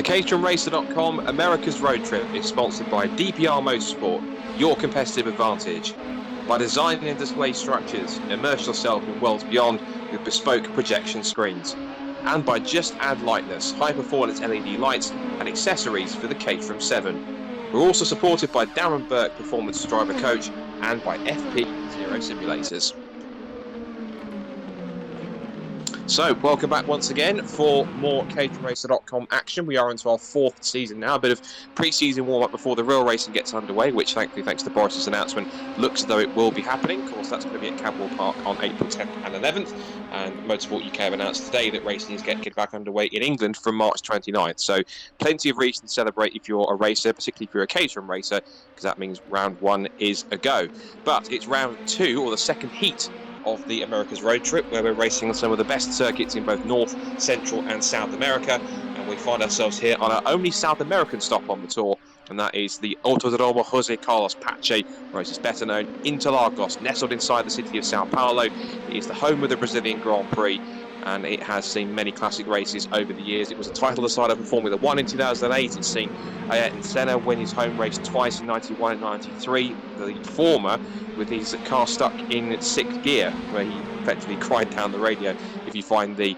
The caterhamracer.com America's Road Trip is sponsored by DPR Motorsport, your competitive advantage. By designing and display structures, immerse yourself in worlds beyond with bespoke projection screens. And by Just Add Lightness, high-performance LED lights and accessories for the Caterham 7. We're also supported by Darren Burke Performance Driver Coach and by FPZero Simulators. So, welcome back once again for more caterhamracer.com action. We are into our fourth season now, a bit of pre-season warm-up before the real racing gets underway, which thankfully, thanks to Boris's announcement, looks as though it will be happening. Of course, that's going to be at Cadwell Park on April 10th and 11th, and Motorsport UK have announced today that racing is getting back underway in England from March 29th. So, plenty of reason to celebrate if you're a racer, particularly if you're a Caterham racer, because that means round one is a go. But it's round two, or the second heat, of the America's Road Trip, where we're racing on some of the best circuits in both North, Central and South America, and we find ourselves here on our only South American stop on the tour, and that is the Autódromo José Carlos Pache, or as it's better known, Interlagos, nestled inside the city of Sao Paulo. It is the home of the Brazilian Grand Prix, and it has seen many classic races over the years. It was a title decider for Formula 1 in 2008. It's seen Ayrton Senna win his home race twice in 91 and 93, the former with his car stuck in sixth gear, where he effectively cried down the radio if you find the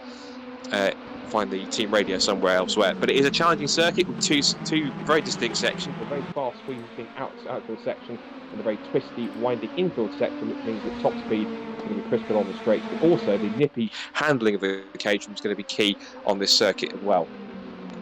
team radio somewhere elsewhere. But it is a challenging circuit with two very distinct sections, a very fast sweeping outfield section and a very twisty, winding infield section, which means that top speed is going to be critical on the straights, but also the nippy handling of the Caterham is going to be key on this circuit as well.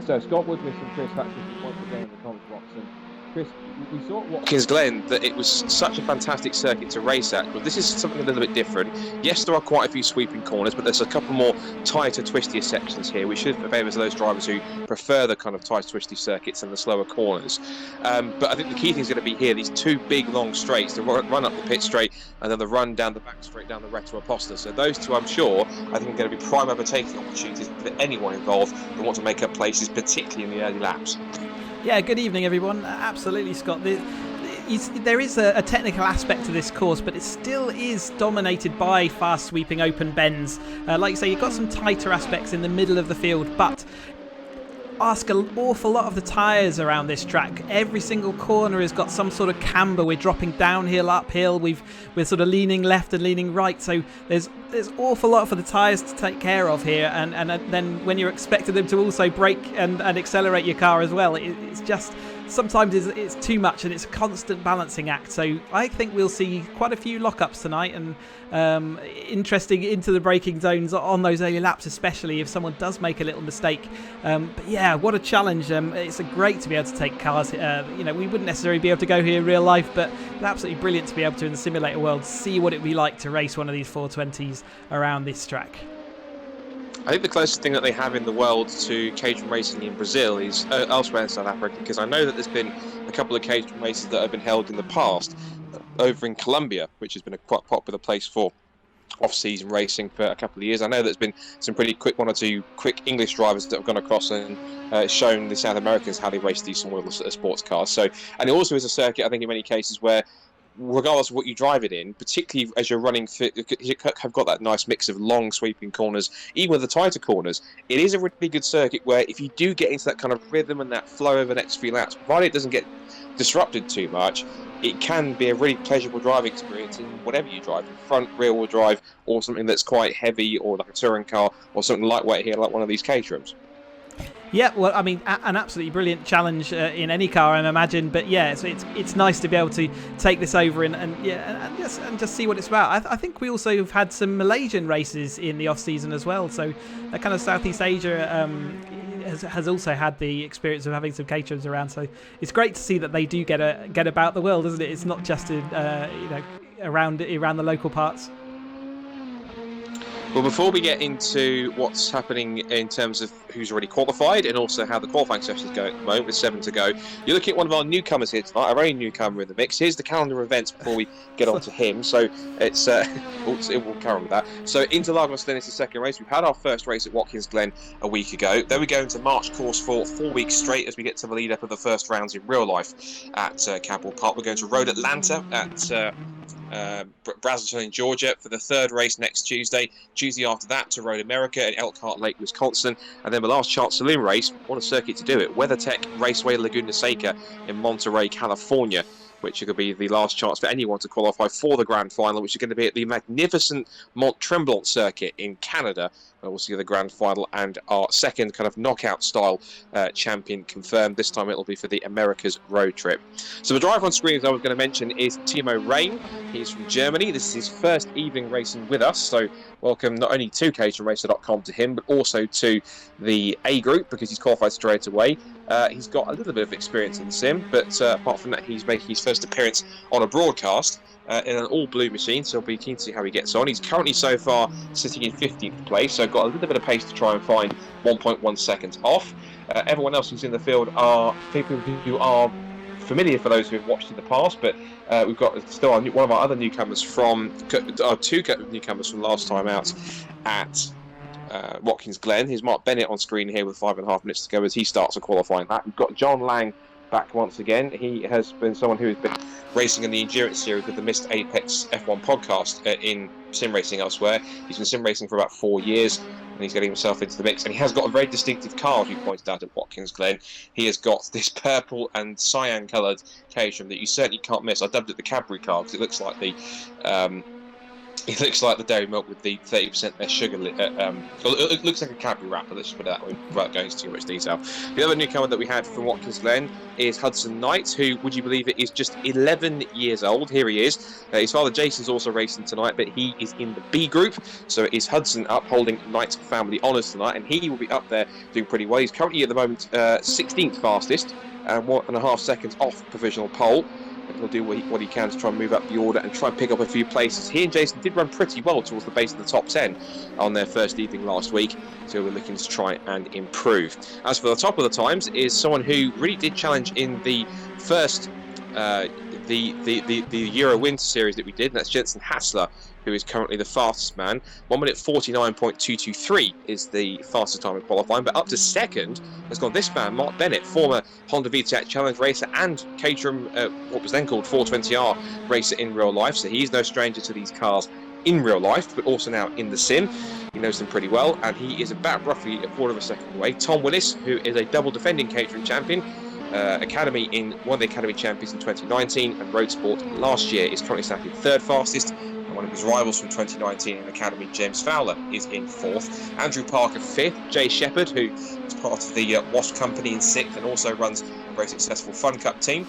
So Scott Woodwiss and Chris Hutchinson once again in the comments box. And Chris, we saw at Watkins Glen that it was such a fantastic circuit to race at, but this is something a little bit different. Yes, there are quite a few sweeping corners, but there's a couple more tighter, twistier sections here, which should favour those drivers who prefer the kind of tight, twisty circuits and the slower corners. But I think the key thing is going to be here, these two big, long straights, the run up the pit straight and then the run down the back straight down the Retro Aposta. So those two, I'm sure, I think are going to be prime overtaking opportunities for anyone involved who want to make up places, particularly in the early laps. Yeah, good evening everyone. Absolutely, Scott. There is a technical aspect to this course, but it still is dominated by fast sweeping open bends. Like you say, you've got some tighter aspects in the middle of the field, but ask an awful lot of the tyres around this track. Every single corner has got some sort of camber. We're dropping downhill, uphill. We're sort of leaning left and leaning right. So there's awful lot for the tyres to take care of here. And then when you're expecting them to also brake and accelerate your car as well, it's just sometimes it's too much, and it's a constant balancing act. So I think we'll see quite a few lockups tonight, and interesting into the braking zones on those early laps, especially if someone does make a little mistake. But yeah, what a challenge. It's great to be able to take cars. We wouldn't necessarily be able to go here in real life, but it's absolutely brilliant to be able to, in the simulator world, see what it would be like to race one of these 420s around this track. I think the closest thing that they have in the world to Caterham racing in Brazil is elsewhere in South Africa, because I know that there's been a couple of Caterham races that have been held in the past over in Colombia, which has been a quite popular place for off-season racing for a couple of years. I know there's been some pretty quick, one or two quick English drivers that have gone across and shown the South Americans how they race these small sports cars. So, and it also is a circuit, I think, in many cases where, regardless of what you drive it in, particularly as you're running, you have got that nice mix of long sweeping corners, even with the tighter corners. It is a really good circuit where if you do get into that kind of rhythm and that flow over the next few laps, provided it doesn't get disrupted too much, it can be a really pleasurable driving experience in whatever you drive, front, rear-wheel drive, or something that's quite heavy, or like a touring car, or something lightweight here, like one of these Caterhams. Yeah, well, I mean, an absolutely brilliant challenge in any car, I imagine. But yeah, so it's nice to be able to take this over and just see what it's about. I think we also have had some Malaysian races in the off season as well. So that kind of Southeast Asia has also had the experience of having some Caterhams around. So it's great to see that they do get about the world, isn't it? It's not just around the local parts. Well, before we get into what's happening in terms of who's already qualified and also how the qualifying session is going at the moment with 7 to go, you're looking at one of our newcomers here tonight, our only newcomer in the mix. Here's the calendar of events before we get on to him. So it's it will carry on with that. So Interlagos then is the second race. We've had our first race at Watkins Glen a week ago. Then we go into March course for 4 weeks straight as we get to the lead up of the first rounds in real life at Cadwell Park. We're going to Road Atlanta at Brazelton in Georgia for the third race next Tuesday. Tuesday after that to Road America in Elkhart Lake, Wisconsin. And then the last chance saloon race, what a circuit to do it, WeatherTech Raceway Laguna Seca in Monterey, California, which could be the last chance for anyone to qualify for the grand final, which is going to be at the magnificent Mont Tremblant circuit in Canada. We'll see the grand final and our second kind of knockout style champion confirmed. This time it'll be for the Americas road trip. So the driver on screen, as I was going to mention, is Timo Rain. He's from Germany. This is his first evening racing with us. So welcome not only to caterhamracer.com to him, but also to the A group, because he's qualified straight away. He's got a little bit of experience in the sim, but apart from that, he's making his first appearance on a broadcast in an all-blue machine, so I'll be keen to see how he gets on. He's currently so far sitting in 15th place, so got a little bit of pace to try and find 1.1 seconds off. Everyone else who's in the field are people who are familiar for those who have watched in the past, but we've got still one of our other newcomers from two newcomers from last time out at Watkins Glen. Here's Mark Bennett on screen here with 5.5 minutes to go as he starts to qualify that. We've got John Lang back once again. He has been someone who has been racing in the endurance series with the Missed Apex F1 podcast in sim racing elsewhere. He's been sim racing for about 4 years, and he's getting himself into the mix. And he has got a very distinctive car, as you pointed out, at Watkins Glen. He has got this purple and cyan coloured Caterham that you certainly can't miss. I dubbed it the Cadbury car because it looks like the dairy milk with the 30% less sugar. It looks like a Cadbury wrapper. Let's just put it that way without going into too much detail. The other newcomer that we had from Watkins Glen is Hudson Knight, who, would you believe it, is just 11 years old. Here he is. His father Jason's also racing tonight, but he is in the B group. So it is Hudson upholding Knight's family honours tonight, and he will be up there doing pretty well. He's currently at the moment 16th fastest, and 1.5 seconds off provisional pole. And he'll do what he can to try and move up the order and try and pick up a few places. He and Jason did run pretty well towards the base of the top 10 on their first evening last week, so we're looking to try and improve. As for the top of the times, is someone who really did challenge in the first the Euro Winter Series that we did, and that's Jensen Hassler, who is currently the fastest man. 1 minute 49.223 is the fastest time in qualifying, but up to second has gone this man, Mark Bennett, former Honda VTEC Challenge racer and Caterham, what was then called 420R racer in real life, so he's no stranger to these cars in real life, but also now in the sim. He knows them pretty well, and he is about roughly a quarter of a second away. Tom Willis, who is a double defending Caterham champion, Academy in one of the Academy champions in 2019, and Road Sport last year, is currently sat in third fastest. One of his rivals from 2019 in Academy, James Fowler, is in fourth. Andrew Parker fifth. Jay Shepherd, who is part of the Wasp Company, in sixth, and also runs a very successful Fun Cup team.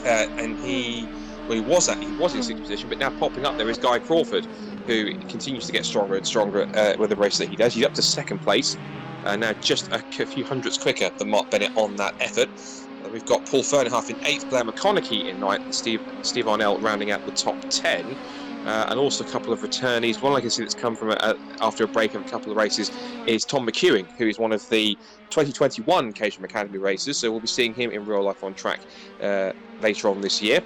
And he was in sixth position, but now popping up there is Guy Crawford, who continues to get stronger and stronger with the race that he does. He's up to second place, now just a few hundredths quicker than Mark Bennett on that effort. We've got Paul Fernhoff in eighth, Blair McConaughey in ninth, and Steve Arnell rounding out the top 10. And also a couple of returnees. One I can see that's come from after a break of a couple of races is Tom McEwing, who is one of the 2021 Caterham Academy racers. So we'll be seeing him in real life on track later on this year.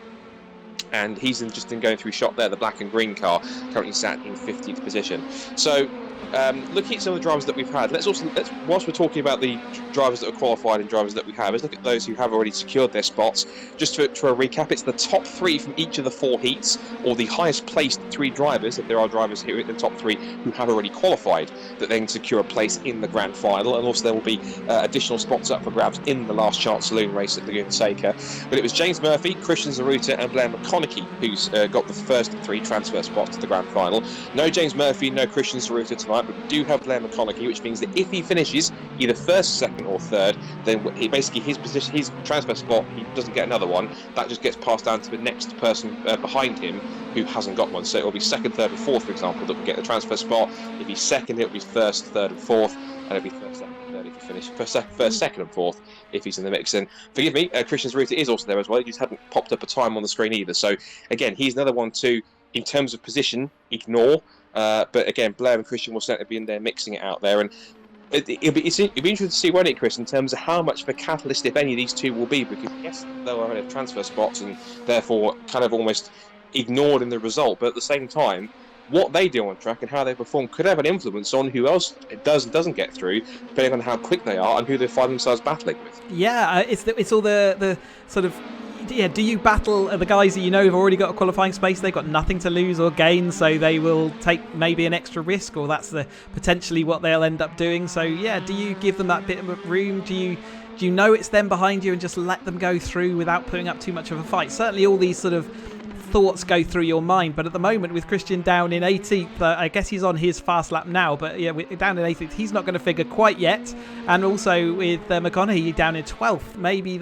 And he's just in going through shot there, the black and green car, currently sat in 15th position. So looking at some of the drivers that we've had, whilst we're talking about the drivers that are qualified and drivers that we have, let's look at those who have already secured their spots. Just for a recap, it's the top 3 from each of the 4 heats, or the highest placed 3 drivers, if there are drivers here in the top 3 who have already qualified, that then secure a place in the grand final. And also there will be additional spots up for grabs in the last chance saloon race at Laguna Seca. But it was James Murphy, Christian Zaruta and Blair McConaughey who's got the first 3 transfer spots to the grand final. No James Murphy, no Christian Zaruta tonight, but we do have Blair McConaughey, which means that if he finishes either first, second or third, then his position, his transfer spot, he doesn't get another one. That just gets passed down to the next person behind him who hasn't got one. So it'll be second, third and fourth, for example, that will get the transfer spot. If he's second, it'll be first, third and fourth, and it'll be first, second, third if he finishes. First, second and fourth if he's in the mix. And forgive me, Christian Zaruta is also there as well. He just hadn't popped up a time on the screen either. So again, he's another one to, in terms of position, ignore. But again, Blair and Christian will certainly be in there mixing it out there. And it'll be interesting to see, won't it, Chris, in terms of how much of a catalyst, if any, these two will be, because yes, they'll only have transfer spots and therefore kind of almost ignored in the result, but at the same time, what they do on track and how they perform could have an influence on who else it does and doesn't get through, depending on how quick they are and who they find themselves battling with. Yeah, it's all the sort of do you battle the guys that you know have already got a qualifying space? They've got nothing to lose or gain, so they will take maybe an extra risk, or that's potentially what they'll end up doing. So yeah, do you give them that bit of room? Do you know it's them behind you and just let them go through without putting up too much of a fight? Certainly all these sort of thoughts go through your mind, but at the moment with Christian down in 18th, I guess he's on his fast lap now, but yeah, down in 18th, he's not going to figure quite yet. And also with McConaughey down in 12th, maybe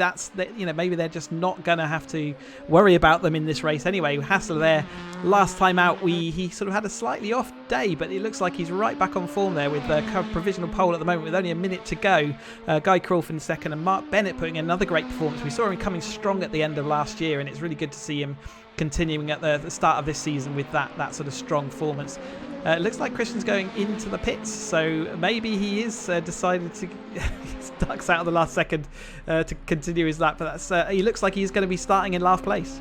maybe they're just not going to have to worry about them in this race anyway. Hassler there, last time out, he sort of had a slightly off day, but it looks like he's right back on form there with the provisional pole at the moment with only a minute to go. Guy Crawford in second, and Mark Bennett putting in another great performance. We saw him coming strong at the end of last year, and it's really good to see him continuing at the start of this season with that sort of strong performance. It looks like Christian's going into the pits, so maybe he is decided to ducks out of the last second to continue his lap, but he looks like he's going to be starting in last place.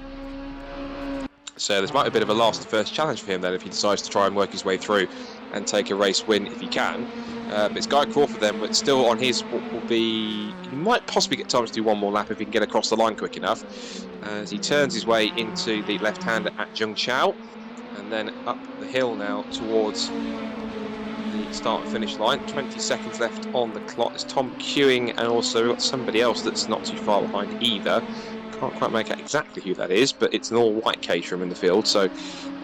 So this might be a bit of a last first challenge for him then, if he decides to try and work his way through and take a race win if he can. But it's Guy Crawford then, but still on his what will be, he might possibly get time to do one more lap if he can get across the line quick enough, as he turns his way into the left-hander at Zhengzhou, and then up the hill now towards the start and finish line. 20 seconds left on the clock. There's Tom queuing, and also we've got somebody else that's not too far behind either. Can't quite make out exactly who that is, but it's an all-white Caterham in the field, so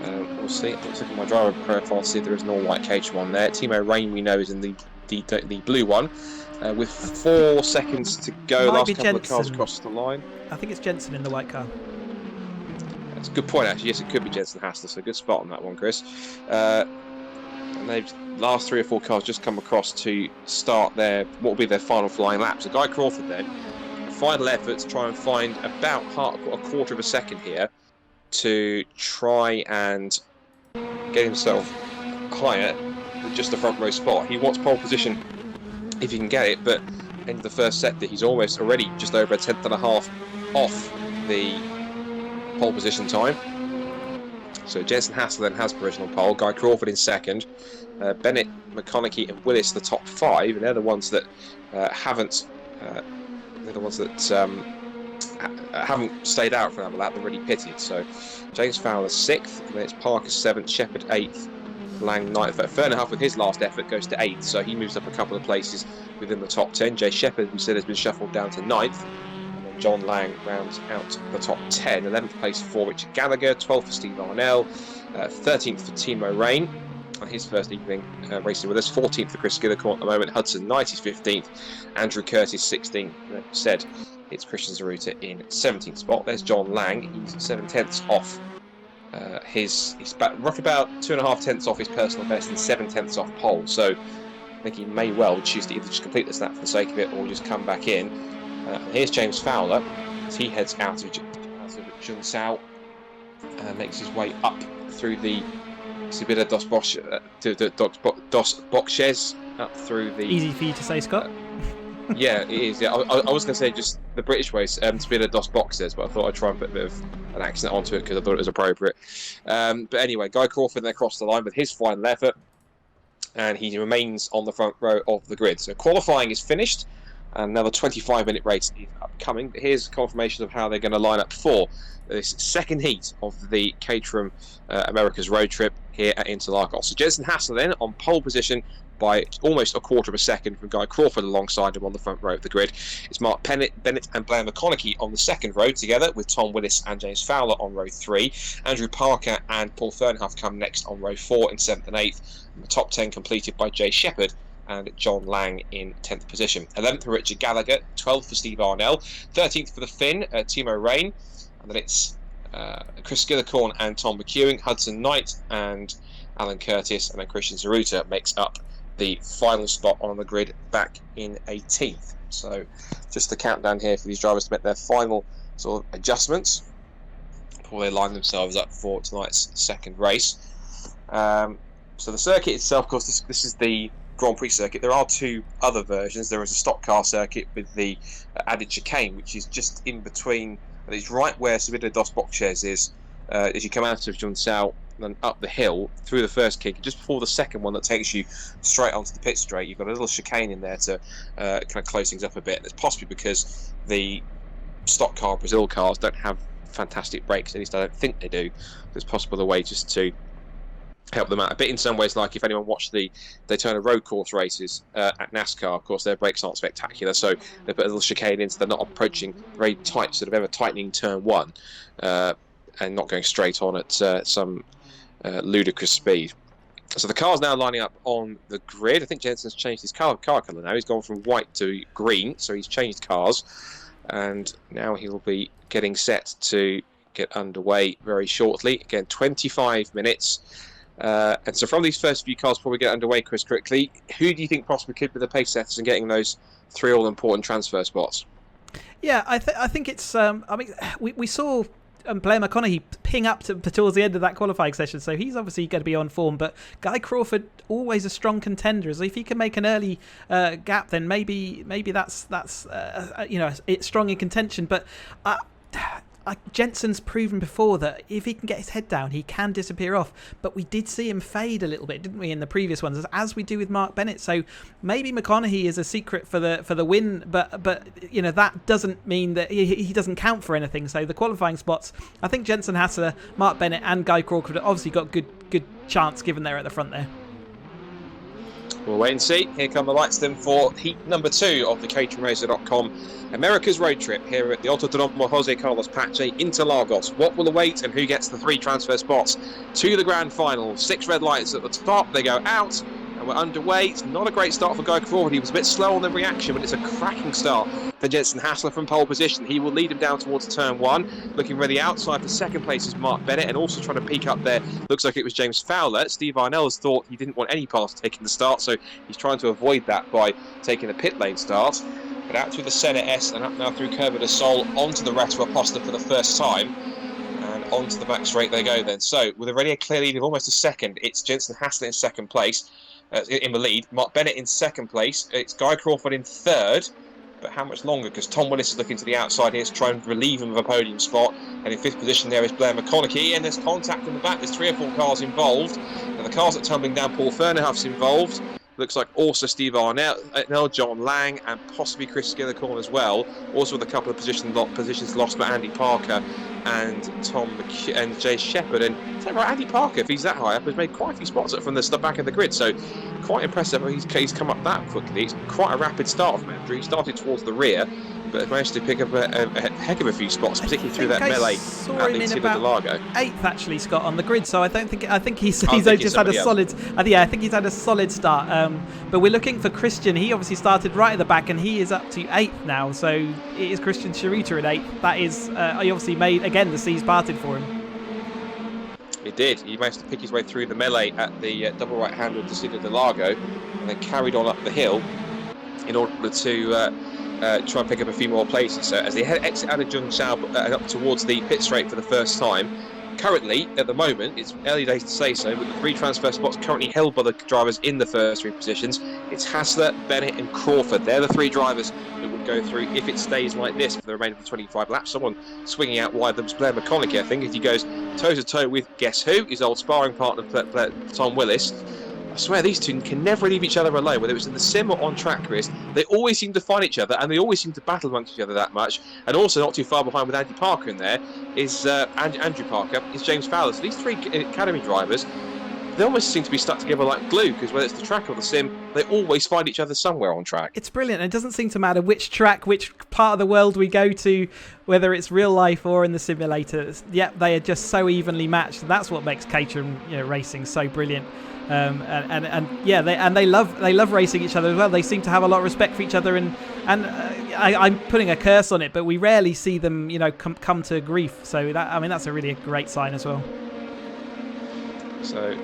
we'll see. Let's look at my driver profile, see if there is an all-white Caterham on there. Timo Rain, we know, is in the blue one, with 4 seconds to go. Last couple of cars across the line. I think it's Jensen in the white car. That's a good point, actually. Yes, it could be Jensen Hassler, so good spot on that one, Chris. And they've last 3 or 4 cars just come across to start what will be their final flying lap. So Guy Crawford then, final effort to try and find about a quarter of a second here to try and get himself higher than just the front row spot. He wants pole position if he can get it, but end of the first sector he's almost already just over a tenth and a half off the pole position time. So Jensen Hassler then has provisional pole, Guy Crawford in second, Bennett, McConaughey and Willis the top 5, and they're the ones that haven't stayed out for another lap. They're already pitted. So James Fowler 6th, and then it's Parker 7th, Shepherd 8th, Lang 9th. Fernandez with his last effort goes to 8th, so he moves up a couple of places within the top 10. Jay Shepherd, we said, has been shuffled down to 9th. And then John Lang rounds out the top 10. 11th place for Richard Gallagher, 12th for Steve Arnell, 13th for Timo Rain on his first evening racing with us, 14th for Chris Gillicorn at the moment, Hudson Knight is 15th, Andrew Curtis 16th, said it's Christian Zaruta in 17th spot. There's John Lang, he's 7/10 off he's roughly about 2.5 tenths off his personal best and 7 tenths off pole, so I think he may well choose to either just complete this lap for the sake of it or just come back in. Here's James Fowler as he heads out of Zhengzhou and makes his way up through the Subida dos Boxes, up through the... Easy for you to say, Scott. Yeah, it is. Yeah, I was going to say just the British way, Subida dos Boxes, but I thought I'd try and put a bit of an accent onto it because I thought it was appropriate. But anyway, Guy Crawford then across the line with his final effort, and he remains on the front row of the grid. So qualifying is finished, and another 25-minute race is upcoming. But here's confirmation of how they're going to line up for this second heat of the Caterham America's Road Trip here at Interlagos. So Jensen Hassler then on pole position by almost a quarter of a second from Guy Crawford alongside him on the front row of the grid. It's Mark Bennett and Blair McConaughey on the second row together with Tom Willis and James Fowler on row 3. Andrew Parker and Paul Fernandez come next on row 4 in 7th and 8th. And the top 10 completed by Jay Shepherd and John Lang in 10th position. 11th for Richard Gallagher, 12th for Steve Arnell, 13th for the Finn, Timo Rain, and then it's Chris Gillicorn and Tom McEwing, Hudson Knight and Alan Curtis, and then Christian Zaruta makes up the final spot on the grid back in 18th. So just the countdown here for these drivers to make their final sort of adjustments before they line themselves up for tonight's second race. So the circuit itself, of course, this is the Grand Prix circuit. There are 2 other versions. There is a stock car circuit with the added chicane, which is just in between. It's right where Subida dos Boxes is as you come out of Zhengzhou and up the hill through the first kick, just before the second one that takes you straight onto the pit straight. You've got a little chicane in there to kind of close things up a bit. And it's possibly because the stock car Brazil cars don't have fantastic brakes. At least I don't think they do. It's possible a way just to help them out a bit in some ways. Like if anyone watched the Daytona road course races at NASCAR, of course their brakes aren't spectacular, so they put a little chicane in so they're not approaching very tight, sort of ever tightening turn one, and not going straight on at some ludicrous speed. So the car's now lining up on the grid. I think Jensen's changed his car colour now. He's gone from white to green, so he's changed cars, and now he'll be getting set to get underway very shortly. Again, 25 minutes. And so from these first few cars before we get underway, Chris, quickly, who do you think possibly could be the pace setters and getting those 3 all-important transfer spots? Yeah, I think it's... I mean, we saw Blair McConaughey ping up towards the end of that qualifying session, so he's obviously going to be on form. But Guy Crawford, always a strong contender. So if he can make an early gap, then maybe that's it's strong in contention. But Jensen's proven before that if he can get his head down, he can disappear off. But we did see him fade a little bit, didn't we, in the previous ones, as we do with Mark Bennett. So maybe McConaughey is a secret for the win, but that doesn't mean that he doesn't count for anything. So the qualifying spots, I think Jensen Hassler, Mark Bennett, and Guy Crawford obviously got good chance given they're at the front there. We'll wait and see. Here come the lights then for heat number 2 of the caterhamracer.com America's road trip here at the Autodromo Jose Carlos Pache Interlagos. What will await and who gets the 3 transfer spots to the grand final? 6 red lights at the top, they go out, and we're underway. It's not a great start for Guy Crawford. He was a bit slow on the reaction, but it's a cracking start for Jensen Hassler from pole position. He will lead him down towards turn 1. Looking really outside for second place is Mark Bennett, and also trying to peek up there, looks like it was James Fowler. Steve Arnell's thought he didn't want any pass taking the start, so he's trying to avoid that by taking a pit lane start. But out through the Senna S and up now through Curva de Sol onto the Retro Aposta for the first time. And onto the back straight they go then. So with already a clear lead of almost a second, it's Jensen Hassler in second place, in the lead. Mark Bennett in second place. It's Guy Crawford in third. But how much longer? Because Tom Willis is looking to the outside here to try and relieve him of a podium spot. And in 5th position there is Blair McConaughey. And there's contact in the back. There's 3 or 4 cars involved. And the cars that are tumbling down, Paul Fernandez involved. Looks like also Steve Arnell, John Lang, and possibly Chris Skillicorn as well. Also with a couple of positions lost by Andy Parker and and Jay Shepherd. And is that right? Andy Parker, if he's that high up, has made quite a few spots up from the back of the grid. So quite impressive. He's come up that quickly. It's quite a rapid start from Andrew. He started towards the rear, but managed to pick up a heck of a few spots, particularly through that melee at the Interlagos. 8th actually, Scott, on the grid. So I think he's just had a solid. I think he's had a solid start. But we're looking for Christian. He obviously started right at the back, and he is up to 8th now. So it is Christian Sciarruta at 8th. That is, he obviously made again the seas parted for him. He did. He managed to pick his way through the melee at the double right hand of the Cida de Largo, and then carried on up the hill in order to try and pick up a few more places. So as they exit out of Zhengzhou up towards the pit straight for the first time, currently, at the moment, it's early days to say so, but the 3 transfer spots currently held by the drivers in the first 3 positions. It's Hassler, Bennett and Crawford. They're the 3 drivers that will go through if it stays like this for the remainder of the 25 laps. Someone swinging out wide, that was Blair McConaughey, I think, as he goes toe-to-toe with, guess who? His old sparring partner, Tom Willis. I swear these two can never leave each other alone, whether it's in the sim or on track race. They always seem to find each other, and they always seem to battle amongst each other that much. And also, not too far behind with Andy Parker in there is Andrew Parker, is James Fowler. So these 3 academy drivers, they almost seem to be stuck together like glue, because whether it's the track or the sim, they always find each other somewhere on track. It's brilliant. It doesn't seem to matter which track, which part of the world we go to, whether it's real life or in the simulators. Yep, they are just so evenly matched. And that's what makes Caterham racing so brilliant. They love racing each other as well. They seem to have a lot of respect for each other, and I'm putting a curse on it, but we rarely see them come to grief. So that's a really great sign as well. So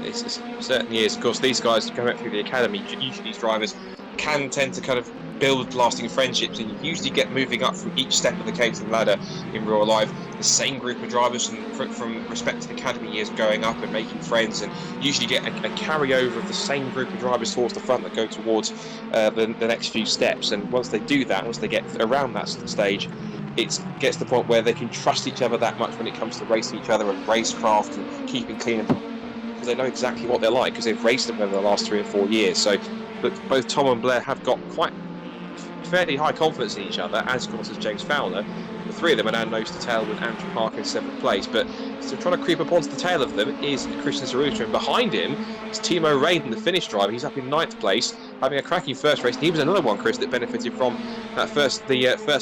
it's certainly is. Of course, these guys coming up through the academy, usually these drivers can tend to kind of build lasting friendships, and you usually get moving up from each step of the Caterham ladder in real life. The same group of drivers from respective academy years going up and making friends, and usually get a carryover of the same group of drivers towards the front that go towards the next few steps. And once they do that, once they get around that stage, it gets to the point where they can trust each other that much when it comes to racing each other and racecraft and keeping clean, because they know exactly what they're like, because they've raced them over the last 3 or 4 years. So but both Tom and Blair have got quite fairly high confidence in each other, as of course as James Fowler. The three of them are now nose to tail with Andrew Parker in 7th place, but still trying to creep up onto the tail of them is Christian Zaruta, and behind him is Timo Raiden, the Finnish driver. He's up in 9th place, having a cracking first race. And he was another one, Chris, that benefited from that first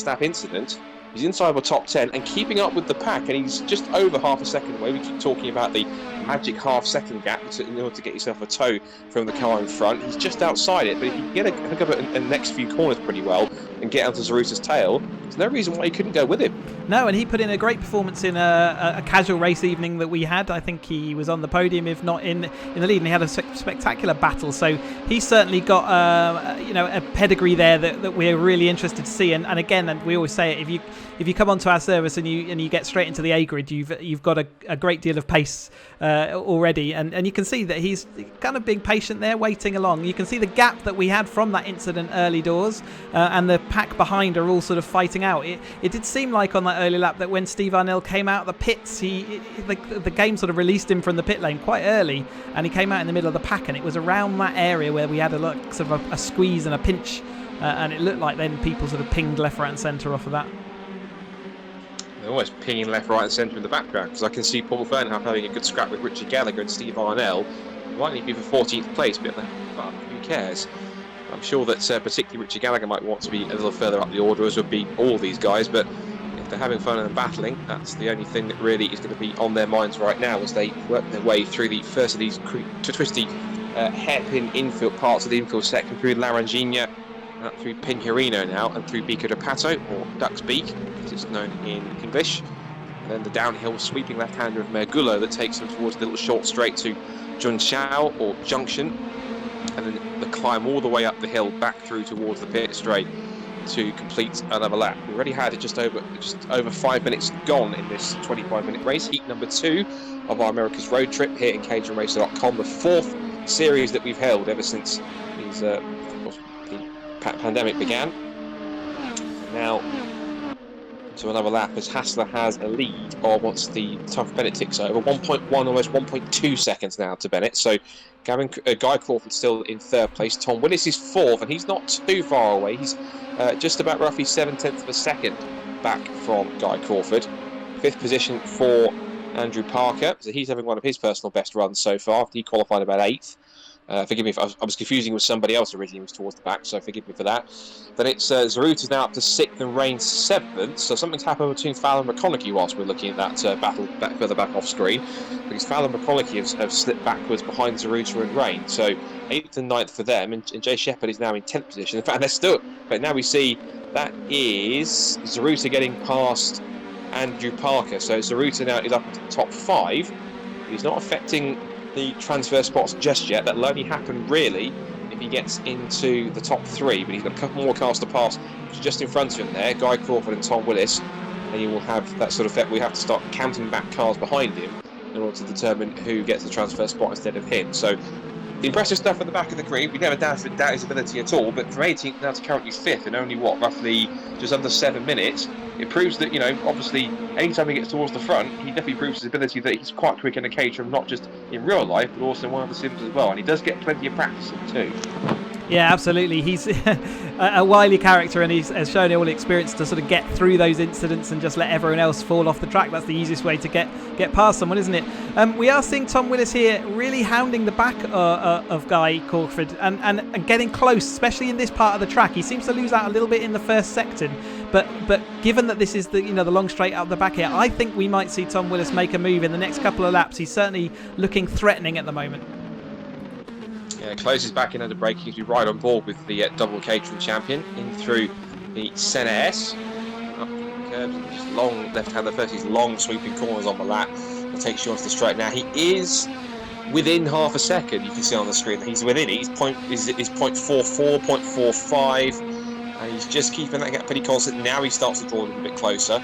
lap incident. He's inside the top 10 and keeping up with the pack, and he's just over half a second away. We keep talking about the magic half-second gap in order to get yourself a tow from the car in front. He's just outside it, but if you can get a hook up at the next few corners pretty well and get onto Zaruta's tail, there's no reason why he couldn't go with him. No, and he put in a great performance in a casual race evening that we had. I think he was on the podium, if not in the lead, and he had a spectacular battle. So he's certainly got a pedigree there that we're really interested to see. And again, and we always say it, if you come onto our service and you get straight into the A grid, you've got a great deal of pace already, and you can see that he's kind of being patient there, waiting along. You can see the gap that we had from that incident early doors, and the pack behind are all sort of fighting out. It did seem like on that early lap that when Steve Arnell came out of the pits, the game sort of released him from the pit lane quite early, and he came out in the middle of the pack, and it was around that area where we had a squeeze and a pinch, and it looked like then people sort of pinged left, right and centre off of that. They're always pinging left, right and centre in the background, because I can see Paul Fernandez having a good scrap with Richard Gallagher and Steve Arnell. It might need to be for 14th place, but who cares? I'm sure that particularly Richard Gallagher might want to be a little further up the order, as would be all these guys, but if they're having fun and battling, that's the only thing that really is going to be on their minds right now as they work their way through the first of these twisty hairpin infield parts of the infield section, through Laranjinha, through Pinheirino now, and through Bico de Pato, or Duck's Beak, as it's known in English. And then the downhill sweeping left-hander of Mergulo that takes them towards the little short straight to Junxiao, or Junction, and then the climb all the way up the hill back through towards the pit straight to complete another lap. We already had just over 5 minutes gone in this 25-minute race, heat number 2 of our America's Road Trip here in caterhamracer.com, the 4th series that we've held ever since the pandemic began. Now to another lap as Hassler has a lead of once the time for Bennett ticks over, 1.1, almost 1.2 seconds now to Bennett. So Guy Crawford still in 3rd place. Tom Willis is 4th, and he's not too far away. He's just about roughly 7/10 of a second back from Guy Crawford. 5th position for Andrew Parker, so he's having one of his personal best runs so far. He qualified about 8th. Forgive me if I was confusing with somebody else originally, who was towards the back, so forgive me for that. Then it's Zaruta's now up to 6th and Rain 7th, so something's happened between Fowler and McConaughey whilst we're looking at that battle further back off screen, because Fowler and McConaughey have slipped backwards behind Zaruta and Rain, so 8th and 9th for them, and Jay Shepherd is now in 10th position. In fact, they're still, but now we see that is Zaruta getting past Andrew Parker, so Zaruta now is up into the top 5. He's not affecting the transfer spots just yet. That'll only happen really if he gets into the top 3, but he's got a couple more cars to pass just in front of him there, Guy Crawford and Tom Willis, and he will have that sort of effect. We have to start counting back cars behind him in order to determine who gets the transfer spot instead of him. So impressive stuff at the back of the grid. We never doubted his ability at all, but from 18th now to currently 5th in only roughly just under 7 minutes, it proves that, obviously anytime he gets towards the front, he definitely proves his ability that he's quite quick in a Caterham, not just in real life but also in one of the sims as well, and he does get plenty of practice in too. Yeah, absolutely. He's a wily character, and he's has shown all the experience to sort of get through those incidents and just let everyone else fall off the track. That's the easiest way to get past someone, isn't it? We are seeing Tom Willis here really hounding the back of Guy Crawford and getting close, especially in this part of the track. He seems to lose out a little bit in the first section, but given that this is the long straight out the back here, I think we might see Tom Willis make a move in the next couple of laps. He's certainly looking threatening at the moment. Yeah, closes back in under braking as we ride on board with the double catering champion in through the Senna S. Up the curbs, and just long left-hander first. These long sweeping corners on the lap. That takes you onto the straight. Now he is within half a second. You can see on the screen that he's within it. His point is 0.44, 0.45, and he's just keeping that gap pretty constant. Now he starts to draw a little bit closer,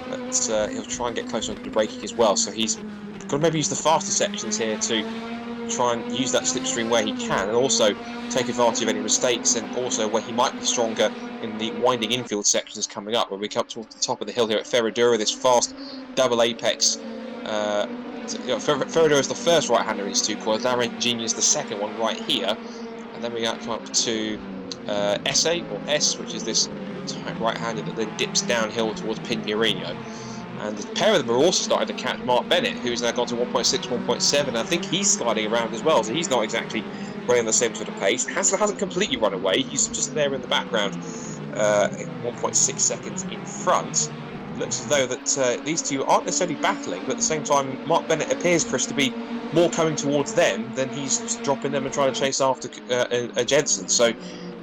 but he'll try and get closer to the braking as well. So he's got to maybe use the faster sections here to try and use that slipstream where he can, and also take advantage of any mistakes, and also where he might be stronger in the winding infield sections coming up, where we come towards the top of the hill here at Ferradura, this fast double apex. Ferradura is the first right-hander in these 2 corners, Darren Genius the second one right here, and then we come up to Essay, or S, which is this tight right-hander that then dips downhill towards Pinheirino. And the pair of them are also starting to catch Mark Bennett, who's now gone to 1.6, 1.7. I think he's sliding around as well, so he's not exactly running the same sort of pace. Hassler hasn't completely run away. He's just there in the background, 1.6 seconds in front. Looks as though that these two aren't necessarily battling, but at the same time, Mark Bennett appears, Chris, to be more coming towards them than he's just dropping them and trying to chase after Jensen. So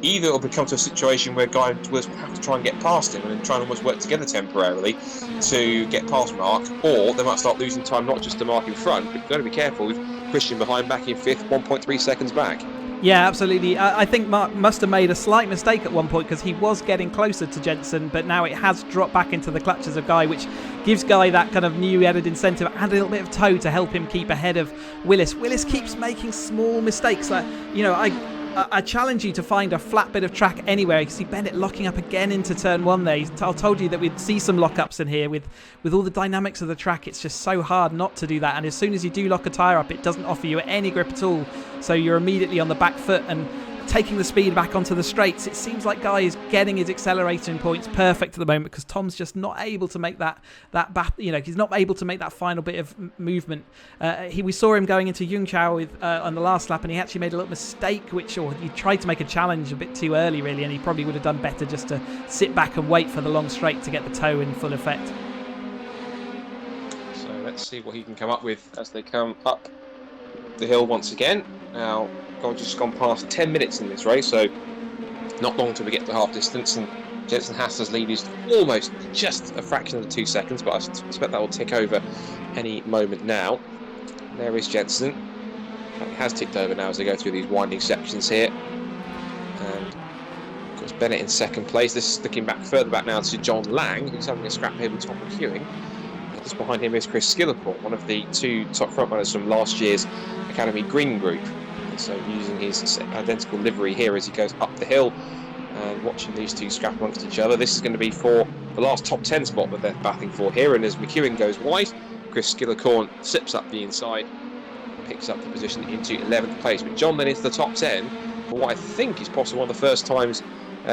either it'll become to a situation where Guy and Willis will have to try and get past him and then try and almost work together temporarily to get past Mark, or they might start losing time, not just to Mark in front, but you've got to be careful with Christian behind, back in 5th, 1.3 seconds back. Yeah, absolutely. I think Mark must have made a slight mistake at one point because he was getting closer to Jensen, but now it has dropped back into the clutches of Guy, which gives Guy that kind of new added incentive and a little bit of toe to help him keep ahead of Willis. Willis keeps making small mistakes. I challenge you to find a flat bit of track anywhere. You can see Bennett locking up again into turn 1 there. I told you that we'd see some lockups in here with all the dynamics of the track. It's just so hard not to do that. And as soon as you do lock a tyre up, it doesn't offer you any grip at all. So you're immediately on the back foot and taking the speed back onto the straights. It seems like Guy is getting his accelerating points perfect at the moment because Tom's just not able to make he's not able to make that final bit of movement. We saw him going into Jungchao on the last lap, and he actually made a little mistake, he tried to make a challenge a bit too early, really, and he probably would have done better just to sit back and wait for the long straight to get the toe in full effect. So let's see what he can come up with as they come up the hill once again. Now, I've just gone past 10 minutes in this race, so not long till we get to half distance, and Jensen Hassler's lead is almost just a fraction of the 2 seconds, but I expect that will tick over any moment now. There is Jensen. It has ticked over now as they go through these winding sections here. And of course Bennett in second place. This is looking back further back now to John Lang, who's having a scrap here with Tom McEwing. Just behind him is Chris Skillicorn, one of the 2 top front runners from last year's Academy Green Group. So using his identical livery here as he goes up the hill and watching these 2 scrap amongst each other. This is going to be for the last top 10 spot that they're battling for here, and as McEwing goes wide, Chris Skillicorn slips up the inside, picks up the position into 11th place. But John then into the top 10 for what I think is possibly one of the first times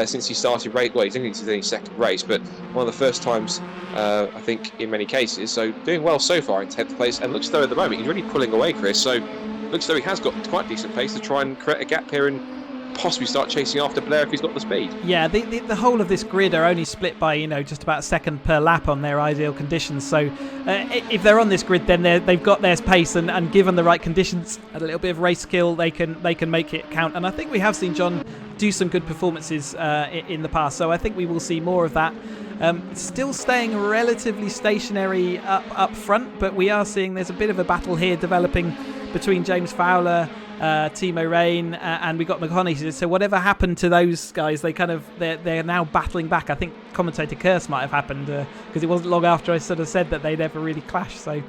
since he started race. Well, he's only his second race, but one of the first times I think in many cases. So doing well so far in 10th place, and looks as though at the moment he's really pulling away, Chris. So looks as though he has got quite decent pace to try and create a gap here and possibly start chasing after Blair if he's got the speed. Yeah, the whole of this grid are only split by just about a second per lap on their ideal conditions. So if they're on this grid, then they've got their pace, and given the right conditions, a little bit of race skill, they can make it count. And I think we have seen John do some good performances in the past, so I think we will see more of that. Still staying relatively stationary up front, but we are seeing there's a bit of a battle here developing between James Fowler, Timo Rain, and we got McConaughey. So whatever happened to those guys, they're now battling back. I think commentator curse might have happened because it wasn't long after I sort of said that they never really clashed. So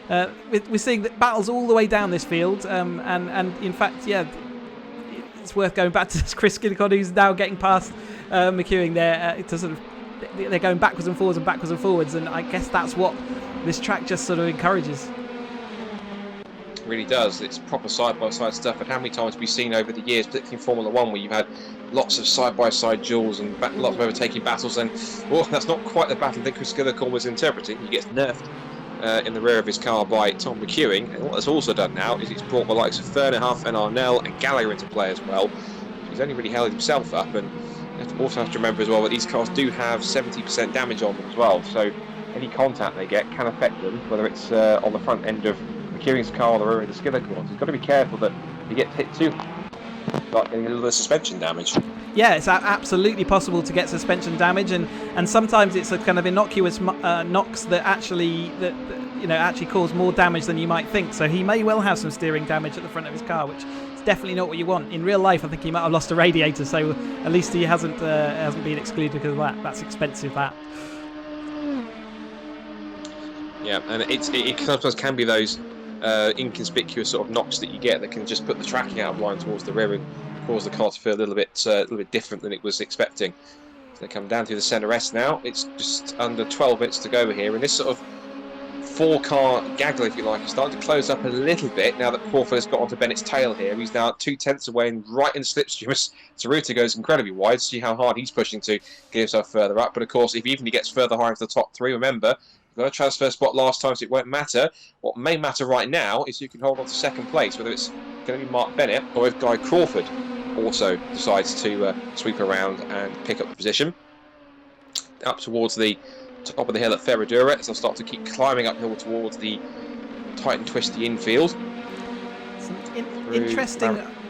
we're seeing that battles all the way down this field, and in fact, yeah, it's worth going back to Chris Skillicott, who's now getting past McEwing there to sort of. They're going backwards and forwards, and I guess that's what this track just sort of encourages. It really does. It's proper side-by-side stuff, and how many times have we seen over the years, particularly in Formula 1, where you've had lots of side-by-side duels and lots of overtaking battles, and that's not quite the battle that Chris Skillicorn was interpreting. He gets nerfed in the rear of his car by Tom McEwing, and what that's also done now is it's brought the likes of Fernerhuff and Arnell and Gallagher into play as well. He's only really held himself up, and you also have to remember as well that these cars do have 70% damage on them as well, so any contact they get can affect them, whether it's on the front end of McEwing's car or the rear of the Skillicorn. He's got to be careful that he gets hit too hard, like getting a little bit of suspension damage. Yeah, it's absolutely possible to get suspension damage, and sometimes it's a kind of innocuous knocks that actually cause more damage than you might think. So he may well have some steering damage at the front of his car, which is definitely not what you want. In real life, I think he might have lost a radiator, so at least he hasn't been excluded because of that. That's expensive, that. Yeah, and it sometimes can be those inconspicuous sort of knocks that you get that can just put the tracking out of line towards the rear and cause the car to feel a little bit different than it was expecting. So they come down through the centre S now. It's just under 12 minutes to go here, and this sort of four-car gaggle, if you like, is starting to close up a little bit now that Crawford has got onto Bennett's tail here. He's now 2/10 away and right in the slipstream. Tsuruta goes incredibly wide. See how hard he's pushing to get himself further up. But of course, if even he gets further high into the top three, remember, you've got a transfer spot last time, so it won't matter. What may matter right now is you can hold on to second place, whether it's going to be Mark Bennett or if Guy Crawford also decides to sweep around and pick up the position. Up towards the top of the hill at Ferradura, as I'll start to keep climbing uphill towards the tight and twisty infield. Some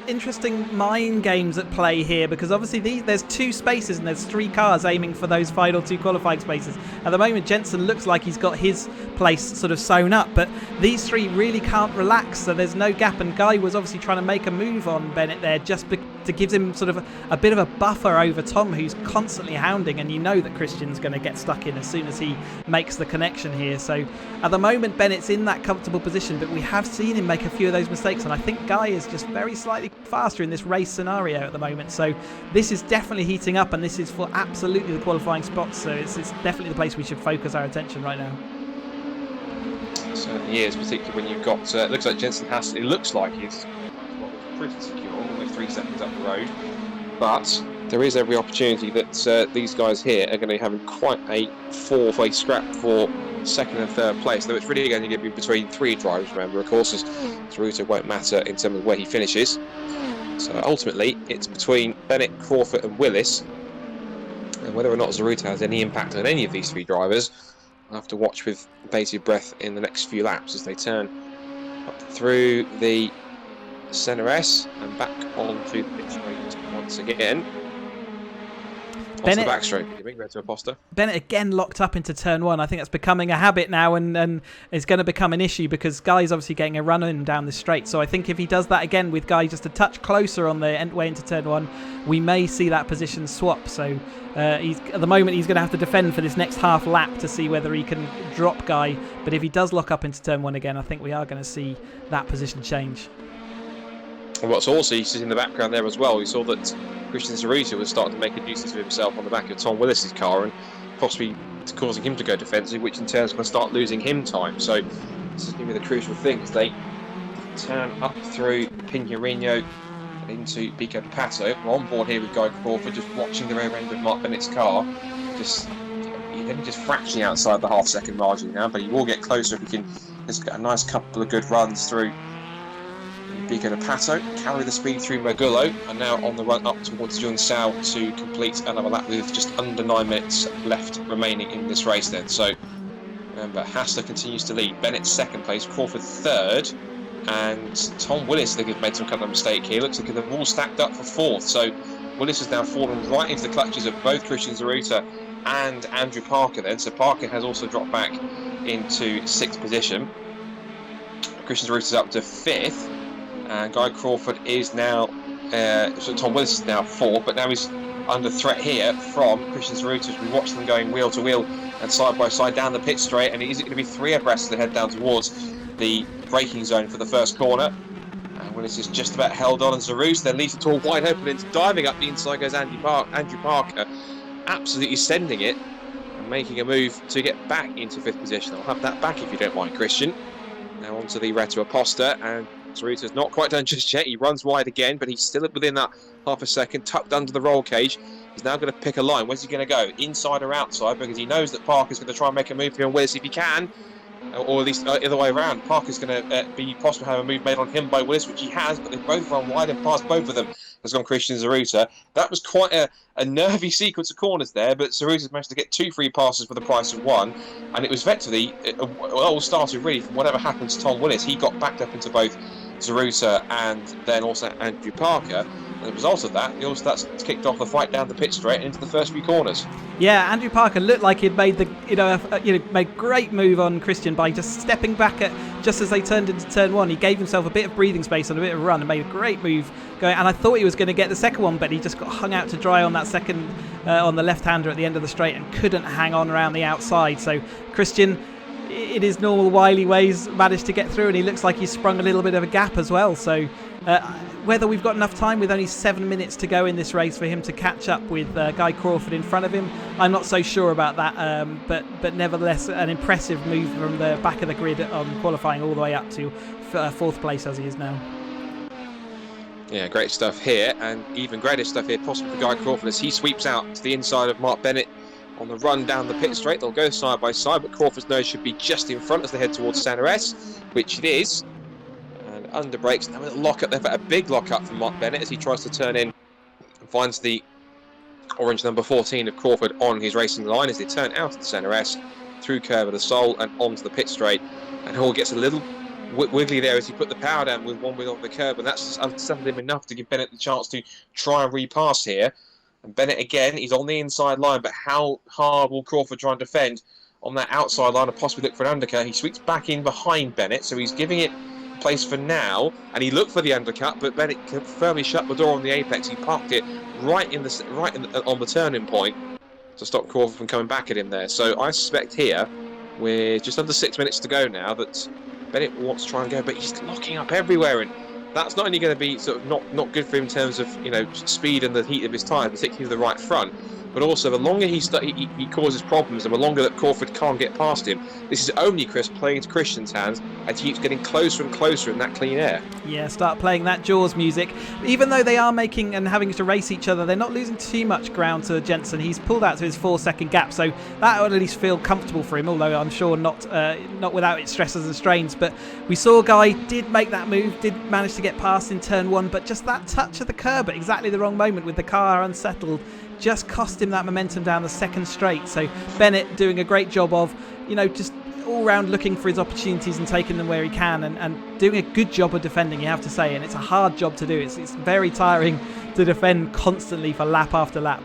interesting mind games at play here, because obviously there's two spaces and there's three cars aiming for those final two qualifying spaces. At the moment, Jensen looks like he's got his place sort of sewn up, but these three really can't relax, so there's no gap. And Guy was obviously trying to make a move on Bennett there just to give him sort of a bit of a buffer over Tom, who's constantly hounding, and you know that Christian's going to get stuck in as soon as he makes the connection here. So at the moment, Bennett's in that comfortable position, but we have seen him make a few of those mistakes, and I think Guy is just very slightly faster in this race scenario at the moment. So this is definitely heating up, and this is for absolutely the qualifying spots, so it's definitely the place we should focus our attention right now. It certainly is, particularly when you've got it looks like Jensen has, it looks like he's pretty secure, almost 3 seconds up the road, but there is every opportunity that these guys here are going to be having quite a four-way scrap for second and third place, though it's really going to be between three drivers, remember. Of course, as Tsuruta won't matter in terms of where he finishes. So ultimately, it's between Bennett, Crawford and Willis, and whether or not Tsuruta has any impact on any of these three drivers, we'll have to watch with bated breath in the next few laps as they turn up through the Centre S and back onto the pit straight once again. Bennett, the backstroke, Bennett again locked up into turn one. I think that's becoming a habit now, and is going to become an issue because Guy's obviously getting a run in down the straight. So I think if he does that again with Guy just a touch closer on the way into turn one, we may see that position swap. So at the moment he's going to have to defend for this next half lap to see whether he can drop Guy. But if he does lock up into turn one again, I think we are going to see that position change. And what's also you see in the background there as well, we saw that Christian Tsuruta was starting to make a nuisance of himself on the back of Tom Willis's car and possibly causing him to go defensive, which in turn is going to start losing him time. So this is going to be the crucial thing as they turn up through Pinheirino into Pico de Pato. We're on board here with Guy Crawford, just watching the rear end of Mark Bennett's car. He's only just fractionally outside the half-second margin now, but he will get closer if he can just get a nice couple of good runs through Pico de Pato, carry the speed through Magullo, and now on the run up towards Junsao to complete another lap with just under 9 minutes left remaining in this race then. So remember, Hassler continues to lead, Bennett second place, Crawford third, and Tom Willis I think has made some kind of mistake here. Looks like they've all stacked up for fourth, so Willis has now fallen right into the clutches of both Christian Tsuruta and Andrew Parker then, so Parker has also dropped back into 6th position. Christian Tsuruta's up to 5th, and Guy Crawford is now, so Tom Willis is now 4th, but now he's under threat here from Christian Tsuruta as we watch them going wheel to wheel and side by side down the pit straight, and is it going to be 3 abreast as they head down towards the braking zone for the first corner. And Willis is just about held on, and Tsuruta then leaves the door wide open, and diving up the inside goes Andrew Parker, absolutely sending it and making a move to get back into 5th position. I'll have that back if you don't mind, Christian. Now onto the Reto Aposta, and Tsuruta's not quite done just yet. He runs wide again, but he's still within that half a second, tucked under the roll cage. He's now going to pick a line. Where's he going to go? Inside or outside? Because he knows that Parker's going to try and make a move here on Willis if he can, or at least other way around. Parker's going to be possibly have a move made on him by Willis, which he has, but they both run wide, and past both of them has gone Christian Tsuruta. That was quite a nervy sequence of corners there, but Tsuruta's managed to get 2 free passes for the price of 1, and it was effectively, it all started really from whatever happened to Tom Willis. He got backed up into both Tsuruta and then also Andrew Parker. And the result of that, that's kicked off the fight down the pit straight into the first few corners. Yeah, Andrew Parker looked like he'd made made great move on Christian by just stepping back at just as they turned into turn 1. He gave himself a bit of breathing space and a bit of run and made a great move going. And I thought he was going to get the second one, but he just got hung out to dry on that second on the left-hander at the end of the straight and couldn't hang on around the outside. So Christian, in his normal wily ways, managed to get through, and he looks like he's sprung a little bit of a gap as well. So Whether we've got enough time with only 7 minutes to go in this race for him to catch up with Guy Crawford in front of him, I'm not so sure about that. But nevertheless, an impressive move from the back of the grid on qualifying all the way up to fourth place as he is now. Yeah, great stuff here, and even greater stuff here possibly for Guy Crawford as he sweeps out to the inside of Mark Bennett on the run down the pit straight. They'll go side by side, but Crawford's nose should be just in front as they head towards Center S, which it is. And under brakes, now a lock-up. They've had a big lock-up from Mark Bennett as he tries to turn in and finds the orange number 14 of Crawford on his racing line as they turn out of the Center S, through Curve of the Soul and onto the pit straight. And Hall gets a little wiggly there as he put the power down with one wheel on the curb, and that's unsettled him enough to give Bennett the chance to try and repass here. And Bennett again, he's on the inside line, but how hard will Crawford try and defend on that outside line and possibly look for an undercut? He sweeps back in behind Bennett, so he's giving it place for now, and he looked for the undercut, but Bennett firmly shut the door on the apex. He parked it right on the turning point to stop Crawford from coming back at him there. So I suspect here, with just under 6 minutes to go now, that Bennett wants to try and go, but he's locking up everywhere, and that's not only going to be sort of not good for him in terms of speed and the heat of his tyres, particularly the right front, but also the longer he causes problems and the longer that Crawford can't get past him. This is only Chris playing to Christian's hands as he keeps getting closer and closer in that clean air. Yeah, start playing that Jaws music. Even though they are making and having to race each other, they're not losing too much ground to Jensen. He's pulled out to his 4-second gap, so that would at least feel comfortable for him, although I'm sure not without its stresses and strains. But we saw Guy did make that move, did manage to get past in turn 1, but just that touch of the curb at exactly the wrong moment with the car unsettled just cost him that momentum down the second straight. So Bennett doing a great job of, just all round looking for his opportunities and taking them where he can, and doing a good job of defending, you have to say, and it's a hard job to do. It's very tiring to defend constantly for lap after lap.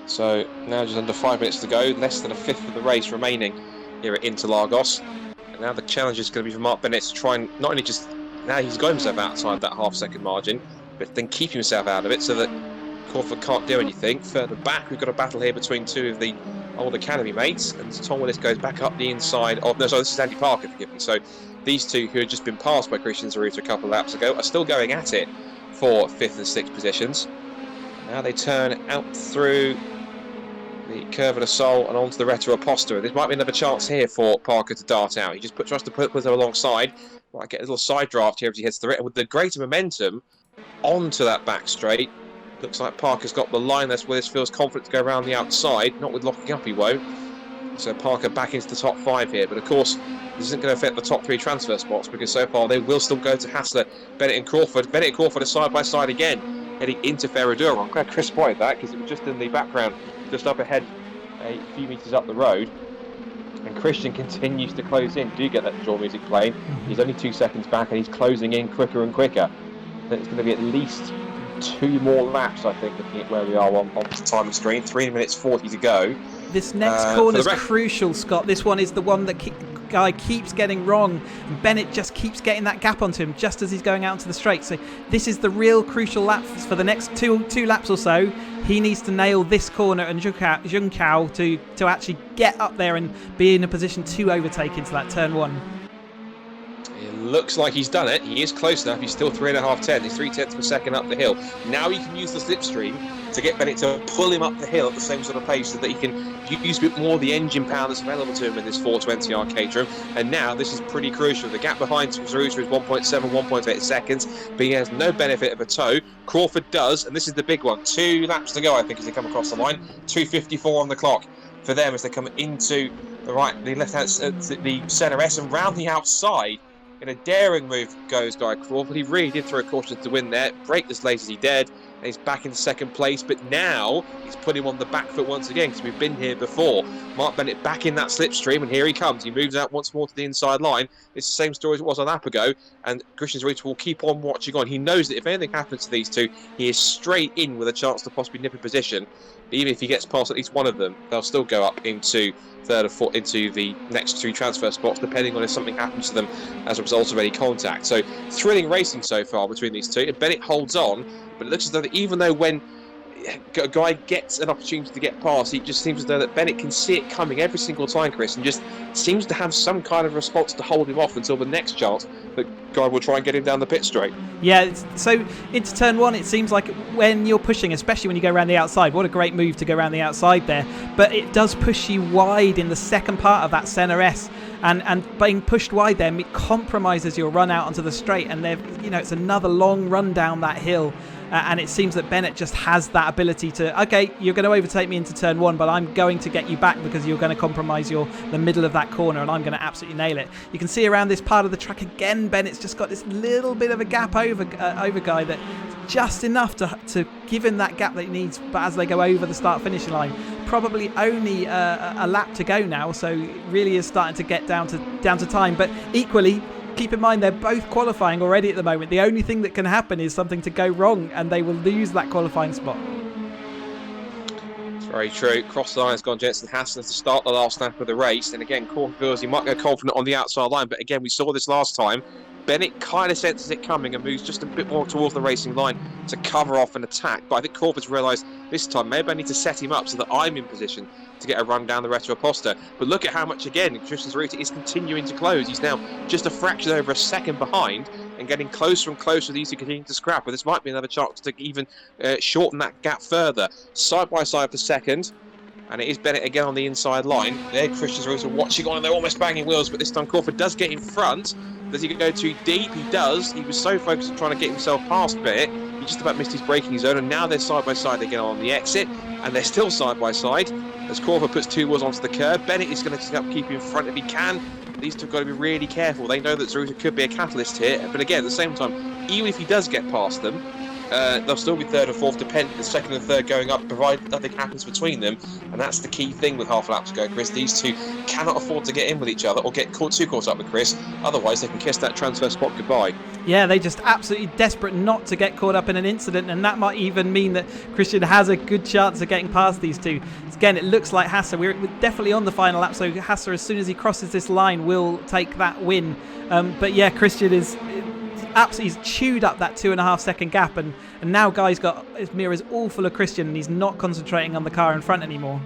So now just under 5 minutes to go, less than a fifth of the race remaining here at Interlagos. And now the challenge is going to be for Mark Bennett to try and not only just, now he's got himself outside that half-second margin, but then keep himself out of it so that Crawford can't do anything. Further back, we've got a battle here between two of the old academy mates, and Tom Willis goes back up the inside of... No, sorry, this is Andy Parker, forgive me. So these two, who had just been passed by Christian Zaruta a couple of laps ago, are still going at it for 5th and 6th positions. Now they turn out through the Curve of the Soul and onto the Retro Aposta. This might be another chance here for Parker to dart out. He just tries to put them alongside. Might get a little side draft here as he heads through it, and with the greater momentum onto that back straight, looks like Parker's got the line. That's Willis feels confident to go around the outside. Not with locking up, he won't. So Parker back into the top 5 here. But of course, this isn't going to affect the top 3 transfer spots, because so far they will still go to Hassler, Bennett and Crawford. Bennett and Crawford are side by side again, heading into Ferradura. I'm glad Chris spotted that, because it was just in the background, just up ahead, a few metres up the road. And Christian continues to close in. Do get that jaw music playing. He's only 2 seconds back, and he's closing in quicker and quicker. It's going to be at least 2 more laps, I think, looking at where we are on the timing screen. 3 minutes 40 to go. This next corner is crucial, Scott. This one is the one that Guy keeps getting wrong, and Bennett just keeps getting that gap onto him just as he's going out into the straight. So this is the real crucial lap for the next two laps or so. He needs to nail this corner and Junkao to actually get up there and be in a position to overtake into that turn 1. It looks like he's done it. He is close enough. He's still 3.5 tenths. He's 0.3 of a second up the hill. Now he can use the slipstream to get Bennett to pull him up the hill at the same sort of pace, so that he can use a bit more of the engine power that's available to him in this 420R Caterham. And now this is pretty crucial. The gap behind Zaruta is 1.7, 1.8 seconds, but he has no benefit of a tow. Crawford does, and this is the big one. 2 laps to go, I think, as they come across the line. 2:54 on the clock for them as they come into the left-hand, the centre S, and round the outside. In a daring move goes Guy Crawford. He really did throw a caution to win there. Brake as late as he dared. And he's back in 2nd place. But now he's put him on the back foot once again, because we've been here before. Mark Bennett back in that slipstream, and here he comes. He moves out once more to the inside line. It's the same story as it was a lap ago. And Christian Zaruta will keep on watching on. He knows that if anything happens to these two, he is straight in with a chance to possibly nip a position. Even if he gets past at least one of them, they'll still go up into 3rd or 4th, into the next 3 transfer spots, depending on if something happens to them as a result of any contact. So thrilling racing so far between these two. And Bennett holds on, but it looks as though even though when a guy gets an opportunity to get past, he just seems as though that Bennett can see it coming every single time, Chris, and just seems to have some kind of response to hold him off until the next chance that guy will try and get him down the pit straight. Yeah, so into turn one, it seems like when you're pushing, especially when you go around the outside, what a great move to go around the outside there, but it does push you wide in the second part of that centre S, and being pushed wide there, it compromises your run out onto the straight, and it's another long run down that hill. And it seems that Bennett just has that ability to, okay, you're going to overtake me into turn one, but I'm going to get you back because you're going to compromise the middle of that corner, and I'm going to absolutely nail it. You can see around this part of the track again, Bennett's just got this little bit of a gap over guy, that just enough to give him that gap that he needs. But as they go over the start finishing line, probably only a lap to go now, so it really is starting to get down to time. But equally, keep in mind they're both qualifying already at the moment. The only thing that can happen is something to go wrong and they will lose that qualifying spot. It's very true. Cross the line has gone Jensen Hassler to start the last lap of the race. And again, Corey feels he might go confident on the outside line. But again, we saw this last time. Bennett kind of senses it coming and moves just a bit more towards the racing line to cover off an attack. But I think Crawford's realised this time maybe I need to set him up so that I'm in position to get a run down the Retro Aposta. But look at how much, again, Christian Zeruta is continuing to close. He's now just a fraction over a second behind and getting closer and closer. These two continue to scrap. But this might be another chance to even shorten that gap further. Side by side for second. And it is Bennett again on the inside line. There, Christian Zeruta watching on, and they're almost banging wheels. But this time Crawford does get in front. Does he go too deep? He does. He was so focused on trying to get himself past Bennett, he just about missed his braking zone. And now they're side by side again on the exit. And they're still side by side as Crawford puts two wheels onto the curb. Bennett is going to keep him in front if he can. These two have got to be really careful. They know that Zeruta could be a catalyst here. But again, at the same time, even if he does get past them, they'll still be third and fourth, depending the second and third going up, provided nothing happens between them. And that's the key thing with half a lap to go, Chris. These two cannot afford to get in with each other or get too caught up with Chris. Otherwise, they can kiss that transfer spot goodbye. Yeah, they just absolutely desperate not to get caught up in an incident, and that might even mean that Christian has a good chance of getting past these two. Again, it looks like Hassler, we're definitely on the final lap, so Hassler, as soon as he crosses this line, will take that win. But yeah, Christian is absolutely, he's chewed up that 2.5 second gap, and now Guy's got his mirrors all full of Christian, and he's not concentrating on the car in front anymore.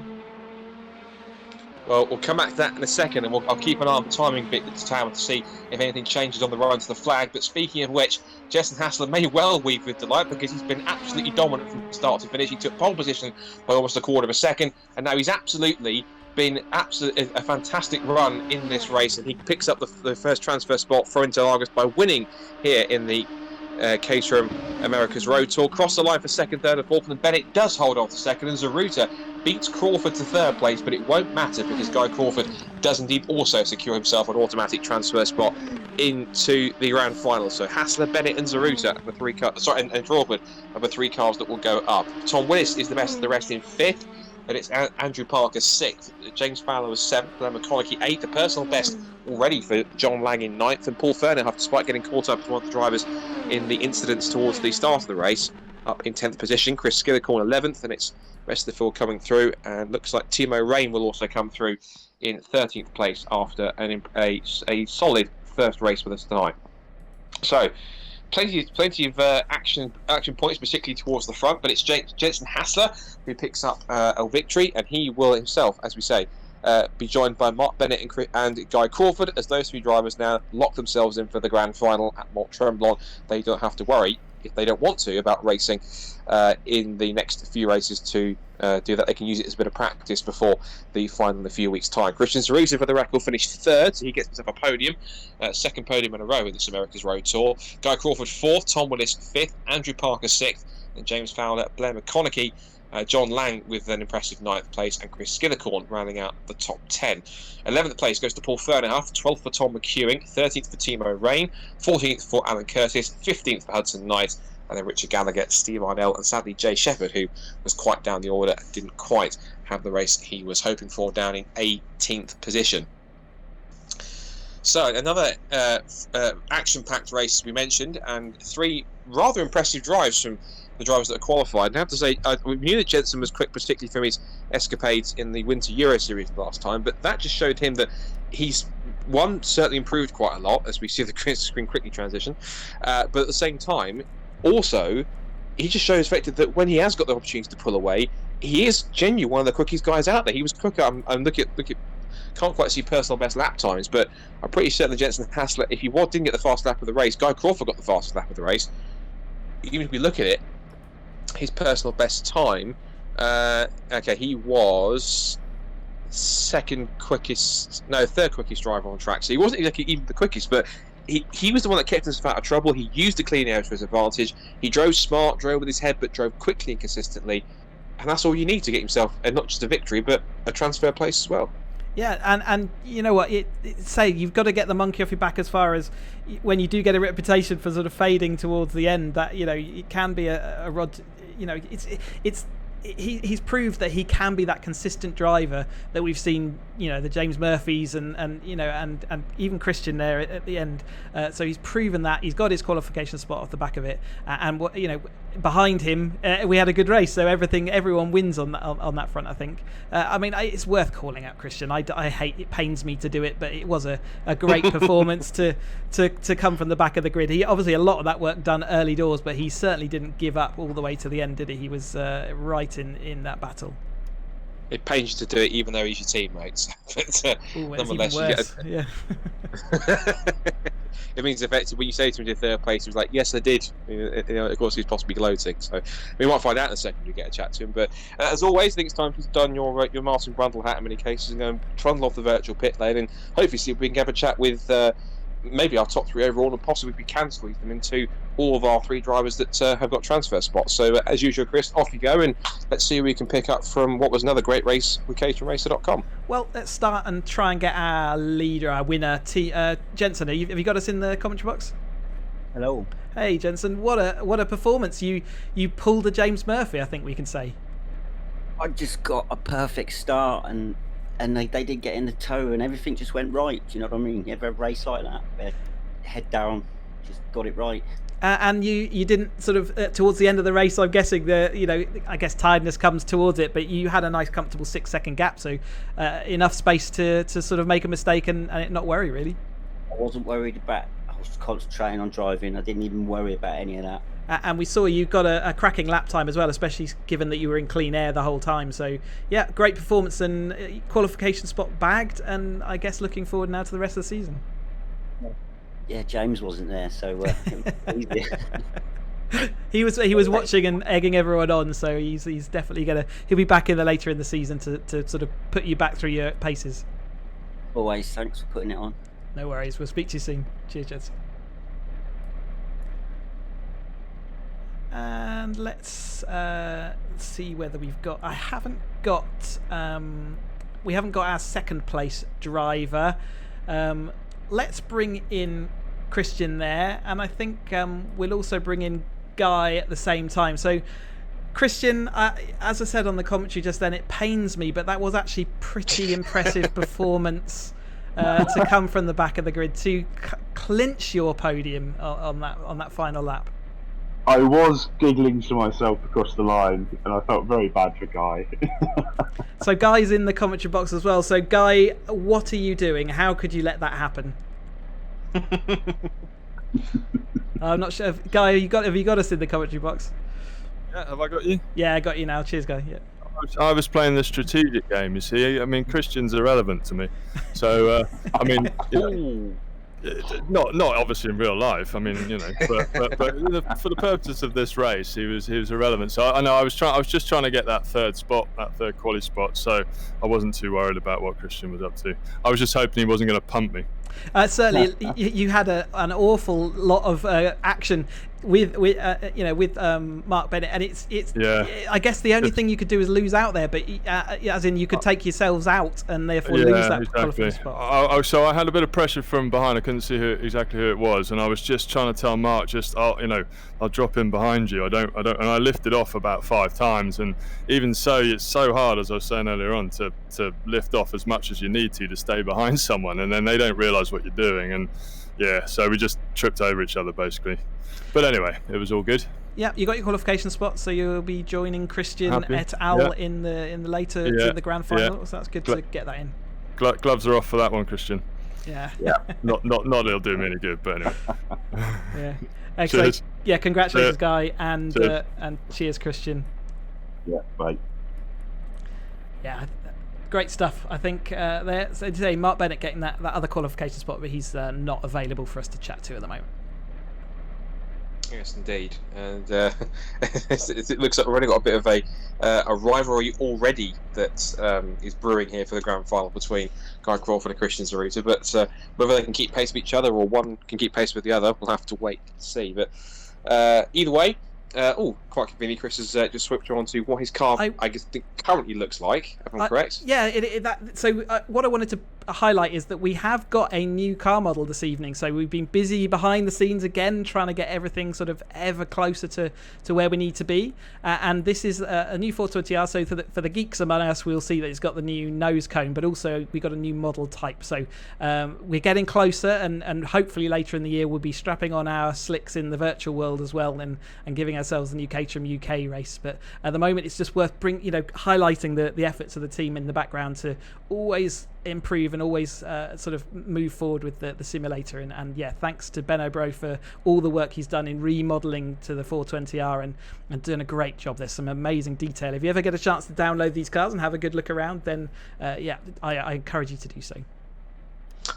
Well, we'll come back to that in a second, and I'll keep an eye on the timing bit this time to see if anything changes on the run to the flag. But speaking of which, Jensen Hassler may well weep with delight because he's been absolutely dominant from start to finish. He took pole position by almost a quarter of a second, and now he's been a fantastic run in this race, and he picks up the first transfer spot for Interlagos by winning here in the Caterham America's Road Tour. Cross the line for second, third and fourth, and Bennett does hold on to second, and Zeruta beats Crawford to third place, but it won't matter because Guy Crawford does indeed also secure himself an automatic transfer spot into the grand final. So Hassler, Bennett and Zeruta are the three cars, and Crawford are the three cars that will go up. Tom Willis is the best of the rest in fifth, and it's Andrew Parker 6th. James Fowler was 7th, and McConaughey 8th. The personal best already for John Lang in 9th, and Paul Fernandez, despite getting caught up as one of the drivers in the incidents towards the start of the race, up in 10th position. Chris Skillicorn 11th, and it's rest of the field coming through, and looks like Timo Rain will also come through in 13th place after a solid first race with us tonight. So plenty of action points, particularly towards the front, but it's Jensen Hassler who picks up a victory, and he will himself, as we say, be joined by Mark Bennett and Guy Crawford as those three drivers now lock themselves in for the grand final at Mont Tremblant. They don't have to worry, if they don't want to, about racing in the next few races to do that. They can use it as a bit of practice before the final in a few weeks' time. Christian Zeruta, for the record, finished third, so he gets himself a podium, second podium in a row in this America's Road Tour. Guy Crawford fourth, Tom Willis fifth, Andrew Parker sixth, and James Fowler, Blair McConaughey, John Lang with an impressive 9th place, and Chris Skillicorn rounding out the top 10. 11th place goes to Paul Fernandez, 12th for Tom McEwing, 13th for Timo Rain, 14th for Alan Curtis, 15th for Hudson Knight, and then Richard Gallagher, Steve Arnell, and sadly Jay Shepherd, who was quite down the order and didn't quite have the race he was hoping for, down in 18th position. So another action-packed race, as we mentioned, and three rather impressive drives from the drivers that are qualified. And I have to say, we knew that Jensen was quick, particularly from his escapades in the Winter Euro Series last time, but that just showed him that he's, certainly improved quite a lot, as we see the screen quickly transition, but at the same time, also, he just shows effectively that when he has got the opportunity to pull away, he is genuinely one of the quickest guys out there. He was quicker. I'm look at can't quite see personal best lap times, but I'm pretty certain that Jensen Hassler, if he didn't get the fast lap of the race, Guy Crawford got the fastest lap of the race. Even if we look at it, his personal best time, he was third quickest driver on track. So he wasn't even the quickest, but he was the one that kept himself out of trouble. He used the clean air to his advantage. He drove smart, drove with his head, but drove quickly and consistently. And that's all you need to get himself, and not just a victory, but a transfer place as well. Yeah, and you know what? Say you've got to get the monkey off your back as far as when you do get a reputation for sort of fading towards the end. That it can be a rod. He's proved that he can be that consistent driver that we've seen. The James Murphys and even Christian there at the end. So he's proven that he's got his qualification spot off the back of it. And behind him we had a good race. So everyone wins on that front. I think. It's worth calling out Christian. I hate it, pains me to do it, but it was a great performance to come from the back of the grid. He obviously a lot of that work done early doors, but he certainly didn't give up all the way to the end, did he? He was right in that battle. It pains you to do it, even though he's your teammate. But nonetheless, Yeah. It means effectively when you say to him in third place, he was like, "Yes, I did." Of course, he's possibly gloating. So we might find out in a second when we get a chat to him. But as always, I think it's time to don your Martin Brundle hat in many cases and go and trundle off the virtual pit lane and hopefully see if we can have a chat with maybe our top three overall, and possibly if we can squeeze them into all of our three drivers that have got transfer spots. So as usual, Chris, off you go, and let's see who we can pick up from what was another great race with caterhamracer.com. Well, let's start and try and get our leader, our winner, Jensen. Have you got us in the commentary box? Hello. Hey, Jensen, what a performance! You pulled a James Murphy, I think we can say. I just got a perfect start, and they did get in the toe, and everything just went right. Do you know what I mean? You ever have a race like that, head down, just got it right. And you didn't sort of towards the end of the race. I'm guessing I guess tiredness comes towards it, but you had a nice, comfortable 6-second gap, so enough space to sort of make a mistake and it not worry really. I wasn't worried about. I was concentrating on driving. I didn't even worry about any of that. And we saw you got a cracking lap time as well, especially given that you were in clean air the whole time. So yeah, great performance and qualification spot bagged. And I guess looking forward now to the rest of the season. Yeah, James wasn't there, so he was watching and egging everyone on. So he's definitely he'll be back later in the season to sort of put you back through your paces. Always, thanks for putting it on. No worries. We'll speak to you soon. Cheers, Jensen. And let's see whether we've got. We haven't got our second place driver. Let's bring in Christian there, and I think we'll also bring in Guy at the same time. So, Christian, as I said on the commentary just then, it pains me, but that was actually pretty impressive performance to come from the back of the grid to clinch your podium on that final lap. I was giggling to myself across the line, and I felt very bad for Guy. So Guy's in the commentary box as well. So Guy, what are you doing? How could you let that happen? I'm not sure. Guy, have you got us in the commentary box? Yeah, have I got you? Yeah, I got you now. Cheers, Guy. Yeah. I was playing the strategic game, you see. I mean, Christian's irrelevant to me. So, not obviously in real life. I mean, but for the purposes of this race, he was irrelevant. So I know I was just trying to get that third quali spot. So I wasn't too worried about what Christian was up to. I was just hoping he wasn't going to pump me. Certainly, you had an awful lot of action with Mark Bennett, and it's yeah. I guess the only thing you could do is lose out there, but as in you could take yourselves out and therefore lose that qualifying spot. So I had a bit of pressure from behind. I couldn't see exactly who it was, and I was just trying to tell Mark, I'll drop in behind you. I don't, and I lifted off about 5 times, and even so, it's so hard, as I was saying earlier on, to lift off as much as you need to stay behind someone, and then they don't realise what you're doing, and yeah, so we just tripped over each other basically. But anyway, it was all good. Yeah, you got your qualification spot, so you'll be joining Christian et al. In the later in the grand final. Yeah. So that's good to get that in. Gloves are off for that one, Christian. Yeah. Not it'll do me any good, but anyway. Yeah. Excellent. Yeah, congratulations, Guy, and Cheers. cheers, Christian. Yeah, bye. Yeah, great stuff. I think there. So today, Mark Bennett getting that other qualification spot, but he's not available for us to chat to at the moment. Yes, indeed, and it looks like we've already got a bit of a rivalry already that is brewing here for the grand final between Guy Crawford and Christian Zaruta. But whether they can keep pace with each other or one can keep pace with the other, we'll have to wait and see. But either way, quite conveniently, Chris has just switched on to what his car, I guess, currently looks like, if I'm correct. Yeah, what I wanted to highlight is that we have got a new car model this evening. So we've been busy behind the scenes again, trying to get everything sort of ever closer to where we need to be. And this is a new 420R. So for the geeks among us, we'll see that it's got the new nose cone, but also we got a new model type. So we're getting closer, and hopefully later in the year we'll be strapping on our slicks in the virtual world as well, and giving ourselves the new Caterham UK race. But at the moment, it's just worth highlighting the efforts of the team in the background to always improve and always sort of move forward with the simulator. And yeah, thanks to Ben O'Bro for all the work he's done in remodeling to the 420R and doing a great job. There's some amazing detail. If you ever get a chance to download these cars and have a good look around, then I encourage you to do so.